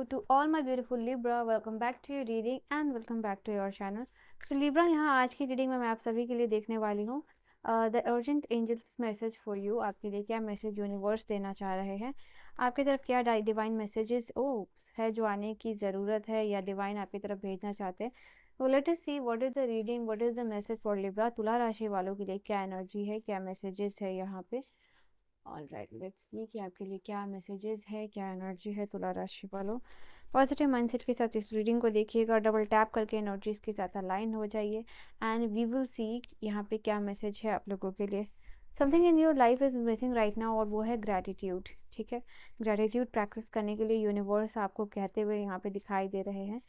to all my beautiful Libra, welcome back to your reading and welcome back to your channel. So Libra, यहाँ आज की reading में मैं आप सभी के लिए देखने वाली हूँ the urgent angels message for you. आपके लिए क्या मैसेज यूनिवर्स देना चाह रहे हैं, आपकी तरफ क्या डिवाइन मैसेजेस है जो आने की ज़रूरत है या डिवाइन आपकी तरफ भेजना चाहते हैं। तो let us see what is the reading, what is the message for Libra. तुला राशि वालों के लिए क्या एनर्जी है, क्या मैसेजेस है यहाँ पे। ऑलराइट, लेट्स सी कि आपके लिए क्या मैसेजेस है, क्या एनर्जी है तुला राशि वालों। पॉजिटिव माइंडसेट के साथ इस रीडिंग को देखिएगा, डबल टैप करके एनर्जीज के साथ अलाइन हो जाइए एंड वी विल सी यहाँ पे क्या मैसेज है आप लोगों के लिए। Something in your life is missing right now और वो है ग्रैटिट्यूड। ठीक है, ग्रैटिट्यूड प्रैक्टिस करने के लिए यूनिवर्स आपको कहते हुए यहाँ पे दिखाई दे रहे हैं।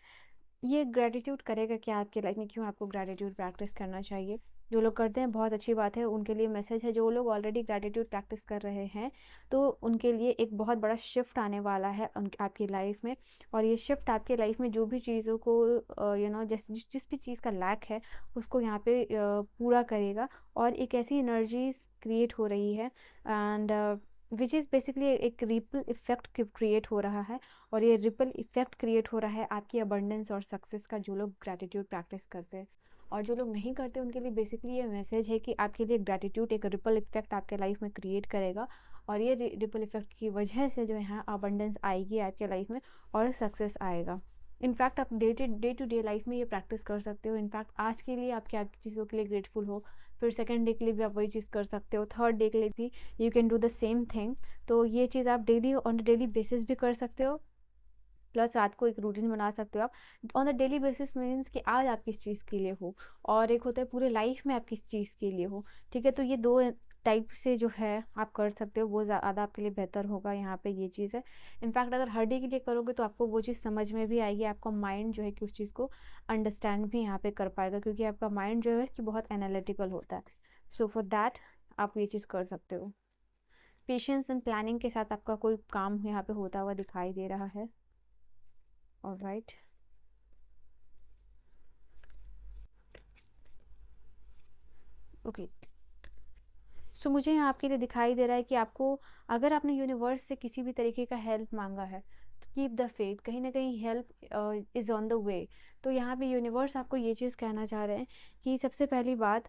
ये ग्रैटिट्यूड करेगा क्या आपके लाइफ में, क्यों आपको ग्रैटिट्यूड प्रैक्टिस करना चाहिए। जो लोग करते हैं बहुत अच्छी बात है, उनके लिए मैसेज है। जो लोग ऑलरेडी ग्रैटिट्यूड प्रैक्टिस कर रहे हैं तो उनके लिए एक बहुत बड़ा शिफ्ट आने वाला है आपकी लाइफ में। और ये शिफ्ट आपके लाइफ में जो भी चीज़ों को जिस भी चीज़ का लैक है उसको यहाँ पे पूरा करेगा। और एक ऐसी एनर्जीज क्रिएट हो रही है एंड विच इज़ बेसिकली एक रिपल इफेक्ट क्रिएट हो रहा है। और ये रिपल इफेक्ट क्रिएट हो रहा है आपकी अबंडेंस और सक्सेस का, जो लोग ग्रैटिट्यूड प्रैक्टिस करते हैं। और जो लोग नहीं करते उनके लिए बेसिकली ये मैसेज है कि आपके लिए ग्रैटिट्यूड एक रिपल इफेक्ट आपके लाइफ में क्रिएट करेगा। और ये रिपल इफेक्ट की वजह से जो है अबंडेंस आएगी आपके लाइफ में और सक्सेस आएगा। इनफैक्ट आप डे टू डे लाइफ में ये प्रैक्टिस कर सकते हो। इनफैक्ट आज के लिए आप क्या चीज़ों के लिए ग्रेटफुल हो, फिर सेकंड डे के लिए भी आप वही चीज़ कर सकते हो, थर्ड डे के लिए भी you can do the same thing. तो ये चीज़ आप डेली ऑन डेली बेसिस भी कर सकते हो, प्लस रात को एक रूटीन बना सकते हो आप on the daily basis. Means कि आज आप किस चीज़ के लिए हो और एक होता है पूरे लाइफ में आप किस चीज़ के लिए हो। ठीक है, तो ये दो टाइप से जो है आप कर सकते हो, वो ज़्यादा आपके लिए बेहतर होगा। यहाँ पे ये चीज़ है। इनफैक्ट अगर हर डे के लिए करोगे तो आपको वो चीज़ समझ में भी आएगी, आपका माइंड जो है कि उस चीज़ को अंडरस्टैंड भी यहाँ पे कर पाएगा, क्योंकि आपका माइंड जो है कि बहुत एनालिटिकल होता है। सो फॉर दैट आप ये चीज़ कर सकते हो। पेशेंस एंड प्लानिंग के साथ आपका कोई काम यहाँ पे होता हुआ दिखाई दे रहा है। Alright, okay. सो मुझे यहाँ आपके लिए दिखाई दे रहा है कि आपको, अगर आपने यूनिवर्स से किसी भी तरीके का हेल्प मांगा है तो कीप द फेथ, कहीं ना कहीं help is on the way. तो यहाँ पे यूनिवर्स आपको ये चीज़ कहना चाह रहे हैं कि सबसे पहली बात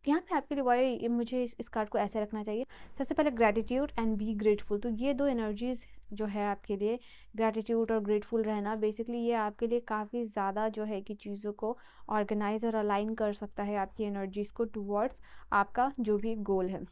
यहाँ पे आपके लिए वाई मुझे इस कार्ड को ऐसे रखना चाहिए। सबसे पहले ग्रैटिट्यूड एंड बी ग्रेटफुल। तो ये दो एनर्जीज जो है आपके लिए, ग्रैटिट्यूड और ग्रेटफुल रहना, बेसिकली ये आपके लिए काफ़ी ज़्यादा जो है कि चीज़ों को ऑर्गेनाइज और अलाइन कर सकता है आपकी एनर्जीज़ को टूवर्ड्स आपका जो भी गोल है।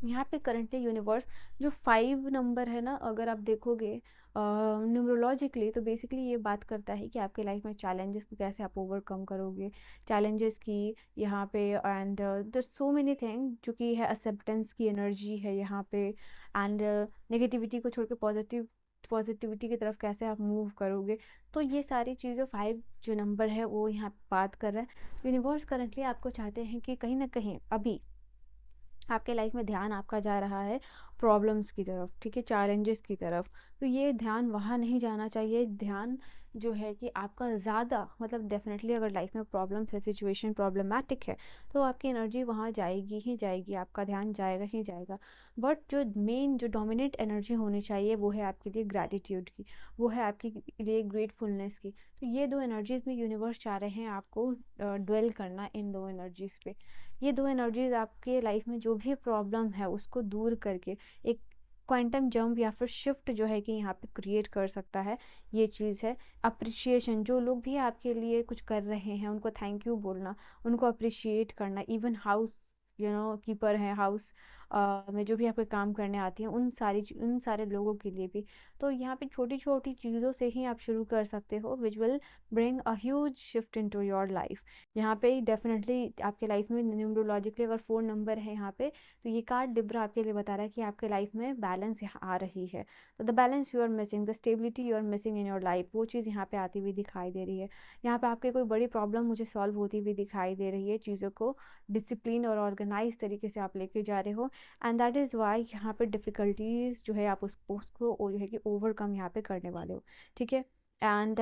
यहाँ पे करंटली यूनिवर्स जो 5 नंबर है ना, अगर आप देखोगे न्यूमरोलॉजिकली तो बेसिकली ये बात करता है कि आपके लाइफ में चैलेंजेस को कैसे आप ओवरकम करोगे, चैलेंजेस की यहाँ पे। And there so many thing जो कि है एक्सेप्टेंस की एनर्जी है यहाँ पे। एंड नेगेटिविटी को छोड़ के पॉजिटिविटी की तरफ कैसे आप मूव करोगे। तो ये सारी चीज़ें 5 जो नंबर है वो यहाँ बात कर रहा है। यूनिवर्स करंटली आपको चाहते हैं कि कहीं ना कहीं अभी आपके लाइफ में ध्यान आपका जा रहा है प्रॉब्लम्स की तरफ, ठीक है, चैलेंजेस की तरफ। तो ये ध्यान वहाँ नहीं जाना चाहिए। ध्यान जो है कि आपका ज़्यादा मतलब डेफिनेटली अगर लाइफ में प्रॉब्लम्स है, सिचुएशन प्रॉब्लमैटिक है, तो आपकी एनर्जी वहाँ जाएगी ही जाएगी, आपका ध्यान जाएगा ही जाएगा। बट जो मेन जो डोमिनेट एनर्जी होनी चाहिए वो है आपके लिए ग्रैटिट्यूड की, वो है आपके लिए ग्रेटफुलनेस की। तो ये दो एनर्जीज में यूनिवर्स चाह रहे हैं आपको ड्वेल करना, इन दो एनर्जीज पे। ये दो एनर्जीज आपके लाइफ में जो भी प्रॉब्लम है उसको दूर करके एक क्वांटम जंप या फिर शिफ्ट जो है कि यहाँ पे क्रिएट कर सकता है। ये चीज़ है अप्रिशिएशन। जो लोग भी आपके लिए कुछ कर रहे हैं उनको थैंक यू बोलना, उनको अप्रिशिएट करना। इवन हाउस कीपर हैं, हाउस में जो भी आपके काम करने आती हैं, उन सारे लोगों के लिए भी। तो यहाँ पे छोटी छोटी चीज़ों से ही आप शुरू कर सकते हो, which will bring a huge shift into your life. यहाँ पे डेफिनेटली आपके लाइफ में न्यूमरोलॉजिकली अगर 4 नंबर है यहाँ पे, तो ये कार्ड लिब्रा आपके लिए बता रहा है कि आपके लाइफ में बैलेंस यहाँ आ रही है। तो the balance you are missing, the stability you are missing in your life, वो चीज़ यहाँ पे आती हुई दिखाई दे रही है। यहाँ पे आपकी कोई बड़ी प्रॉब्लम मुझे सॉल्व होती हुई दिखाई दे रही है। चीज़ों को डिसिप्लिन और ऑर्गेनाइज तरीके से आप लेके जा रहे हो एंड दैट इज़ वाई यहाँ पे डिफ़िकल्टीज जो है आप उसको जो है कि ओवरकम यहाँ पे करने वाले हो। ठीक है, एंड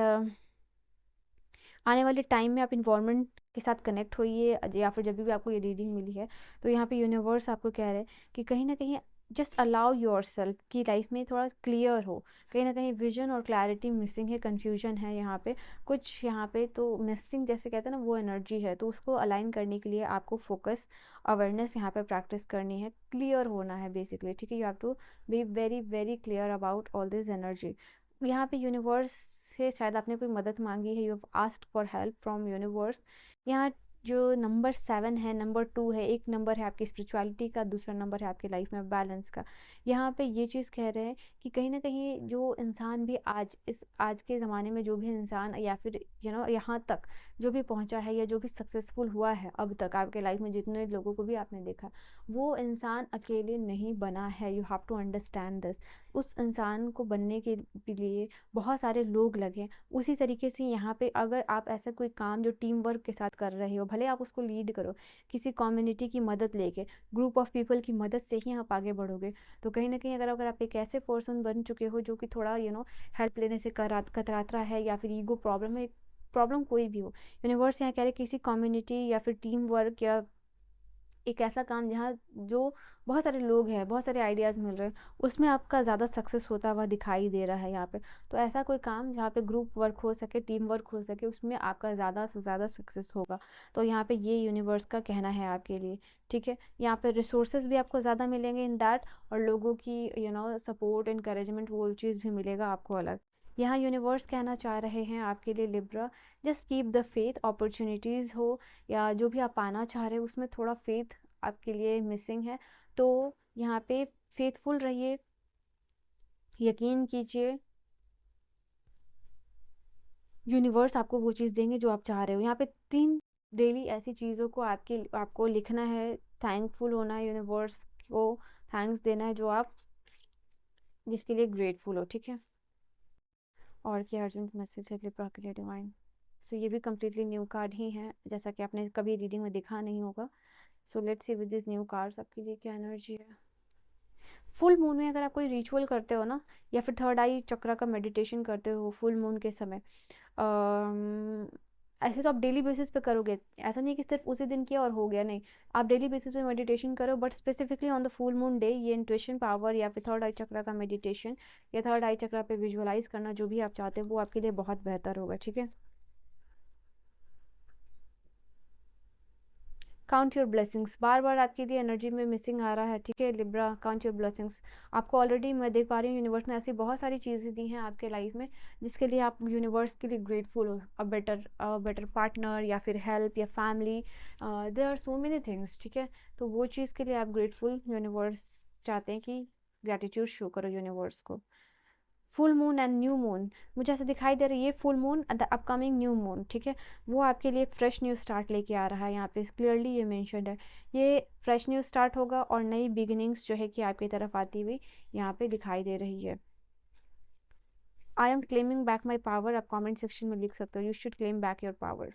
आने वाले टाइम में आप इन्वायरमेंट के साथ कनेक्ट होइए, या फिर जब भी आपको ये रीडिंग मिली है तो यहाँ पे यूनिवर्स आपको कह रहे हैं कि कहीं ना कहीं जस्ट अलाउ योर सेल्फ कि लाइफ में थोड़ा क्लियर हो, कहीं ना कहीं विजन और क्लैरिटी मिसिंग है, कन्फ्यूजन है यहाँ पे कुछ, यहाँ पे तो मिसिंग जैसे कहते हैं ना वो एनर्जी है, तो उसको अलाइन करने के लिए आपको फोकस अवेयरनेस यहाँ पे प्रैक्टिस करनी है, क्लियर होना है बेसिकली, ठीक है। You have to be very very clear about all this energy. यहाँ पे यूनिवर्स से शायद आपने कोई मदद मांगी है, you have asked for help from universe. यहाँ जो नंबर 7 है, नंबर 2 है, एक नंबर है आपकी स्पिरिचुअलिटी का, दूसरा नंबर है आपकी लाइफ में बैलेंस का। यहाँ पे ये चीज़ कह रहे हैं कि कहीं ना कहीं जो इंसान भी आज के ज़माने में जो भी इंसान या फिर यहाँ तक जो भी पहुँचा है या जो भी सक्सेसफुल हुआ है अब तक आपके लाइफ में, जितने लोगों को भी आपने देखा, वो इंसान अकेले नहीं बना है। You have to understand this. उस इंसान को बनने के लिए बहुत सारे लोग लगे। उसी तरीके से यहाँ पे अगर आप ऐसा कोई काम जो टीम वर्क के साथ कर रहे हो, भले आप उसको लीड करो, किसी कम्युनिटी की मदद लेके, ग्रुप ऑफ पीपल की मदद से ही आप आगे बढ़ोगे। तो कहीं ना कहीं अगर आप एक ऐसे पर्सन बन चुके हो जो कि थोड़ा हेल्प लेने से कतराता है या फिर ईगो प्रॉब्लम है, प्रॉब्लम कोई भी हो, यूनिवर्स यहाँ कह रहे किसी कम्युनिटी या फिर टीम वर्क या एक ऐसा काम जहाँ जो बहुत सारे लोग हैं, बहुत सारे आइडियाज़ मिल रहे हैं, उसमें आपका ज़्यादा सक्सेस होता हुआ दिखाई दे रहा है यहाँ पे। तो ऐसा कोई काम जहाँ पे ग्रुप वर्क हो सके, टीम वर्क हो सके, उसमें आपका ज़्यादा से ज़्यादा सक्सेस होगा। तो यहाँ पे ये यूनिवर्स का कहना है आपके लिए, ठीक है। यहाँ पे रिसोर्सेज भी आपको ज़्यादा मिलेंगे इन दैट, और लोगों की सपोर्ट, इनकरेजमेंट, वो चीज़ भी मिलेगा आपको अलग। यहाँ यूनिवर्स कहना चाह रहे हैं आपके लिए Libra, just keep the faith, opportunities हो या जो भी आप पाना चाह रहे हो उसमें थोड़ा फेथ आपके लिए मिसिंग है। तो यहाँ पे फेथफुल रहिए, यकीन कीजिए, यूनिवर्स आपको वो चीज़ देंगे जो आप चाह रहे हो। यहाँ पे 3 डेली ऐसी चीज़ों को आपको लिखना है, थैंकफुल होना है, यूनिवर्स को थैंक्स देना है जो आप जिसके लिए ग्रेटफुल हो, ठीक है। और क्या अर्जेंट मैसेज है लिब्रा के लिए डिवाइन। सो ये भी कम्प्लीटली न्यू कार्ड ही है, जैसा कि आपने कभी रीडिंग में देखा नहीं होगा। So let's see with this new cards आपके लिए क्या एनर्जी है। फुल मून में अगर आप कोई रिचुअल करते हो ना, या फिर थर्ड आई चक्रा का मेडिटेशन करते हो फुल मून के समय, ऐसे तो आप डेली बेसिस पे करोगे, ऐसा नहीं कि सिर्फ उसी दिन किया और हो गया, नहीं। आप डेली बेसिस पे मेडिटेशन करो, but specifically on the full moon day ये इंट्यूशन पावर या फिर थर्ड आई चक्रा का मेडिटेशन या थर्ड आई चक्रा पे विजुअलाइज करना, जो भी आप चाहते हो वो आपके लिए बहुत बेहतर होगा, ठीक है। काउंट योर ब्लेसिंग्स, बार बार आपके लिए एनर्जी में मिसिंग आ रहा है, ठीक है लिब्रा। काउंट योर ब्लेसिंग्स, आपको ऑलरेडी मैं देख पा रही हूँ यूनिवर्स ने ऐसी बहुत सारी चीज़ें दी हैं आपके लाइफ में जिसके लिए आप यूनिवर्स के लिए ग्रेटफुल हो। अ बेटर पार्टनर या फिर हेल्प या family, there are so many things, ठीक है। तो वो चीज़ के लिए आप ग्रेटफुल, यूनिवर्स चाहते हैं कि ग्रेटिट्यूड शो करो यूनिवर्स को। Full moon and new moon, मुझे ऐसा दिखाई दे रही है full moon the upcoming new moon, ठीक है। वो आपके लिए एक फ्रेश न्यू स्टार्ट लेके आ रहा है, यहाँ पे क्लियरली ये मेंशन्ड है। ये फ्रेश न्यू स्टार्ट होगा और नई बिगिनिंग्स जो है कि आपकी तरफ आती हुई यहाँ पे दिखाई दे रही है। आई am claiming back my power, आप कॉमेंट सेक्शन में लिख सकते हो, you should claim back your power.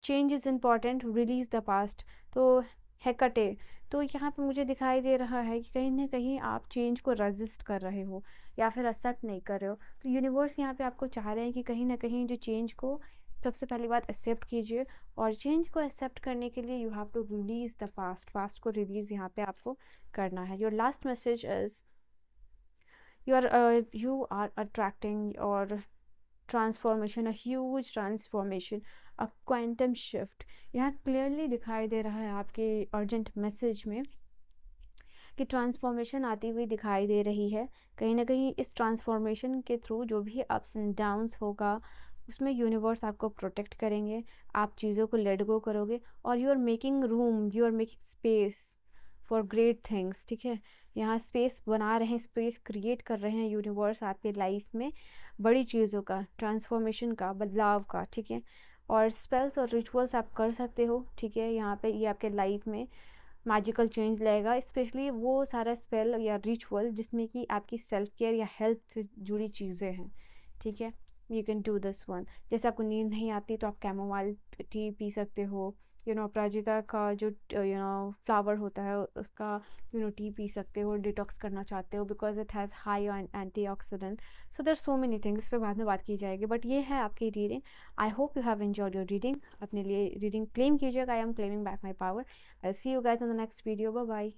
Change is important, release the past. तो हेकटे, तो यहाँ पे मुझे दिखाई दे रहा है कि कहीं ना कहीं आप चेंज को रेजिस्ट कर रहे हो या फिर एक्सेप्ट नहीं कर रहे हो। तो यूनिवर्स यहाँ पे आपको चाह रहे हैं कि कहीं ना कहीं जो चेंज को सबसे पहली बात एक्सेप्ट कीजिए, और चेंज को एक्सेप्ट करने के लिए you have to release the past को रिलीज यहाँ पे आपको करना है। Your last message is you are attracting or transformation, a huge transformation, a quantum shift. यहाँ क्लियरली दिखाई दे रहा है आपके अर्जेंट मैसेज में कि ट्रांसफॉर्मेशन आती हुई दिखाई दे रही है। कहीं ना कहीं इस ट्रांसफॉर्मेशन के थ्रू जो भी अप्स एंड डाउन्स होगा उसमें यूनिवर्स आपको प्रोटेक्ट करेंगे, आप चीज़ों को लेट गो करोगे, और you are making room, you are making space for great things, ठीक है। यहाँ स्पेस बना रहे हैं, स्पेस क्रिएट कर रहे हैं यूनिवर्स आपके लाइफ में बड़ी चीज़ों का, ट्रांसफॉर्मेशन का, बदलाव का, ठीक है। और स्पेल्स और रिचुअल्स आप कर सकते हो, ठीक है। यहाँ पे ये आपके लाइफ में मैजिकल चेंज लाएगा, स्पेशली वो सारा स्पेल या रिचुअल जिसमें कि आपकी सेल्फ केयर या हेल्थ से जुड़ी चीज़ें हैं, ठीक है। You can do this one. जैसे आपको नींद नहीं आती तो आप कैमोमाइल टी पी सकते हो, अपराजिता का जो फ्लावर होता है उसका टी पी सकते हो, डिटॉक्स करना चाहते हो because it has high antioxidant. So there so many things, इस पर बाद में बात की जाएगी, बट ये है आपकी reading. I hope you have enjoyed your reading. अपने लिए रीडिंग क्लेम कीजिएगा, I am claiming back my power. I see you guys in the next video, bye bye.